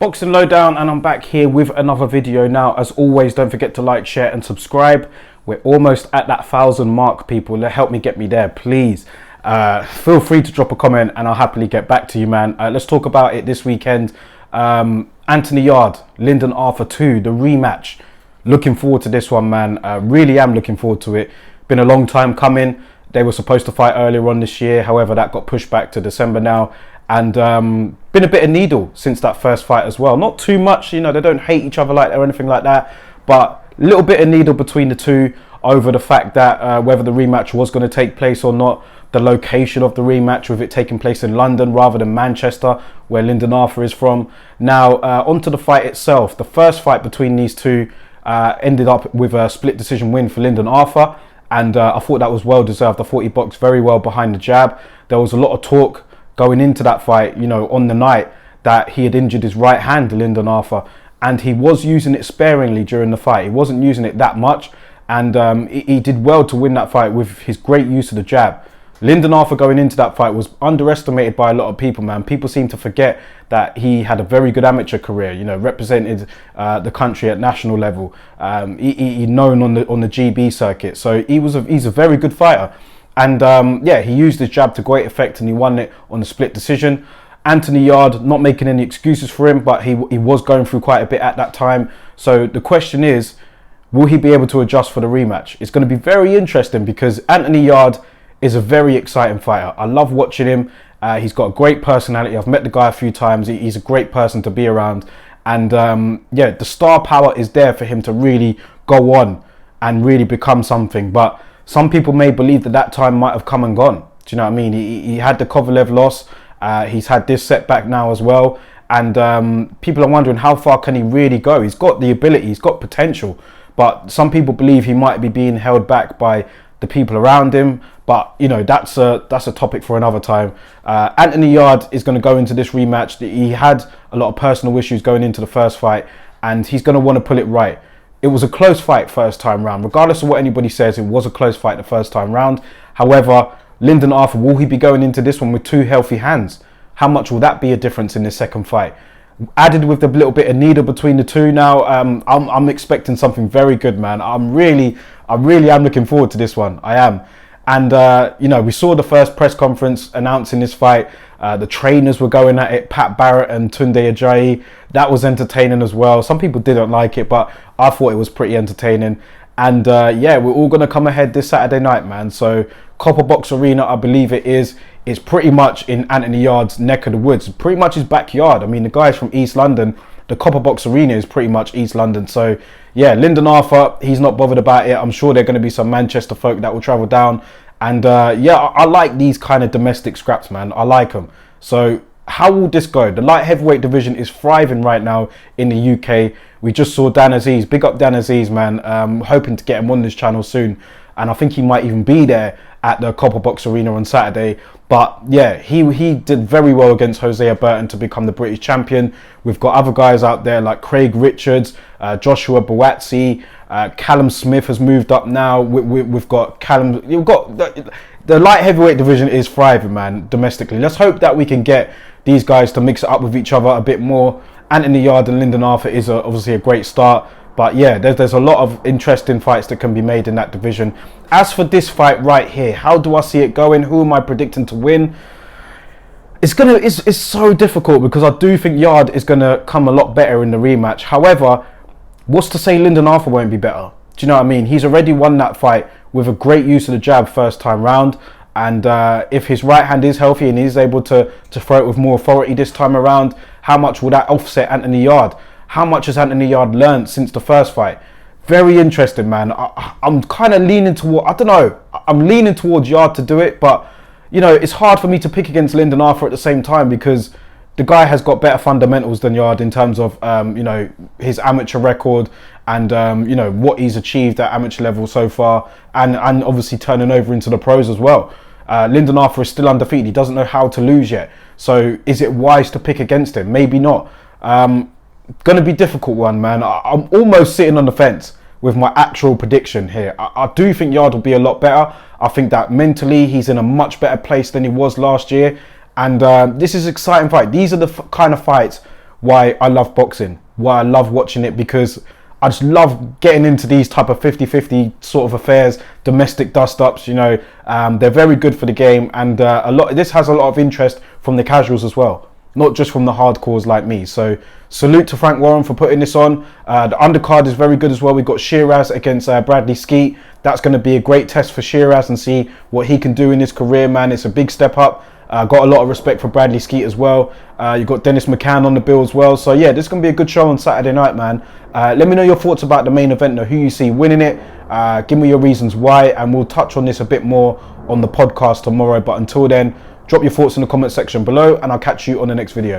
Boxing Lowdown, and I'm back here with another video now. As always, don't forget to like, share and subscribe. We're almost at that 1,000 mark, people. Help me get me there, please. Feel free to drop a comment and I'll happily get back to you, man. Let's talk about it this weekend. Anthony Yarde, Lyndon Arthur 2, the rematch. Looking forward to this one, man. Really am looking forward to it. Been a long time coming. They were supposed to fight earlier on this year. However, that got pushed back to December now. And been a bit of needle since that first fight as well. Not too much, you know, they don't hate each other like or anything like that. But a little bit of needle between the two over the fact that whether the rematch was going to take place or not. The location of the rematch, with it taking place in London rather than Manchester, where Lyndon Arthur is from. Now, onto the fight itself. The first fight between these two ended up with a split decision win for Lyndon Arthur. And I thought that was well deserved. I thought he boxed very well behind the jab. There was a lot of talk going into that fight, you know, on the night, that he had injured his right hand, Lyndon Arthur, and he was using it sparingly during the fight. He wasn't using it that much, and he did well to win that fight with his great use of the jab. Lyndon Arthur going into that fight was underestimated by a lot of people, man. People seem to forget that he had a very good amateur career, you know, represented the country at national level. He's known on the GB circuit, so he's a very good fighter. And yeah, he used his jab to great effect and he won it on the split decision. Anthony Yarde, not making any excuses for him, but he was going through quite a bit at that time. So the question is, will he be able to adjust for the rematch? It's going to be very interesting because Anthony Yarde is a very exciting fighter. I love watching him. He's got a great personality. I've met the guy a few times. He's a great person to be around. And yeah, the star power is there for him to really go on and really become something. But some people may believe that time might have come and gone. Do you know what I mean? He had the Kovalev loss. He's had this setback now as well. And people are wondering how far can he really go? He's got the ability, he's got potential. But some people believe he might be being held back by the people around him. But, you know, that's a topic for another time. Anthony Yarde is going to go into this rematch. He had a lot of personal issues going into the first fight, and he's going to want to pull it right. It was a close fight first time round. Regardless of what anybody says, it was a close fight the first time round. However, Lyndon Arthur, will he be going into this one with two healthy hands? How much will that be a difference in this second fight? Added with the little bit of needle between the two now, I'm expecting something very good, man. I really am looking forward to this one. I am. And, you know, we saw the first press conference announcing this fight. The trainers were going at it, Pat Barrett and Tunde Ajayi. That was entertaining as well. Some people didn't like it, but I thought it was pretty entertaining. And, yeah, we're all going to come ahead this Saturday night, man. So Copper Box Arena, I believe it is pretty much in Anthony Yarde's neck of the woods. Pretty much his backyard. I mean, the guy's from East London. The Copper Box Arena is pretty much East London. So, yeah, Lyndon Arthur, he's not bothered about it. I'm sure there are going to be some Manchester folk that will travel down. And, yeah, I like these kind of domestic scraps, man. I like them. So, how will this go? The light heavyweight division is thriving right now in the UK. We just saw Dan Aziz. Big up Dan Aziz, man. Hoping to get him on this channel soon. And I think he might even be there at the Copper Box Arena on Saturday. But yeah, he did very well against Hosea Burton to become the British champion. We've got other guys out there like Craig Richards, Joshua Buatsi, Callum Smith has moved up now. We've got Callum. You've got the light heavyweight division is thriving, man, domestically. Let's hope that we can get these guys to mix it up with each other a bit more. Anthony Yarde and Lyndon Arthur is obviously a great start. But yeah, there's a lot of interesting fights that can be made in that division. As for this fight right here, how do I see it going? Who am I predicting to win? It's so difficult because I do think Yarde is gonna come a lot better in the rematch. However, what's to say Lyndon Arthur won't be better? Do you know what I mean? He's already won that fight with a great use of the jab first time round. And if his right hand is healthy and he's able to throw it with more authority this time around, how much will that offset Anthony Yarde? How much has Anthony Yarde learned since the first fight? Very interesting, man. I'm kind of leaning toward, I don't know, I'm leaning towards Yarde to do it, but, you know, it's hard for me to pick against Lyndon Arthur at the same time because the guy has got better fundamentals than Yarde in terms of, you know, his amateur record and, you know, what he's achieved at amateur level so far and obviously turning over into the pros as well. Lyndon Arthur is still undefeated. He doesn't know how to lose yet. So is it wise to pick against him? Maybe not. Going to be a difficult one, man. I'm almost sitting on the fence with my actual prediction here. I do think Yarde will be a lot better. I think that mentally he's in a much better place than he was last year. And this is an exciting fight. These are the kind of fights why I love boxing, why I love watching it, because I just love getting into these type of 50-50 sort of affairs, domestic dust-ups, you know. They're very good for the game, and this has a lot of interest from the casuals as well, not just from the hardcores like me. So salute to Frank Warren for putting this on. The undercard is very good as well. We've got Shiraz against Bradley Skeet. That's going to be a great test for Shiraz and see what he can do in his career, man. It's a big step up. Got a lot of respect for Bradley Skeet as well. You've got Dennis McCann on the bill as well. So yeah, this is going to be a good show on Saturday night, man. Let me know your thoughts about the main event, though, who you see winning it. Give me your reasons why, and we'll touch on this a bit more on the podcast tomorrow. But until then, drop your thoughts in the comment section below, and I'll catch you on the next video.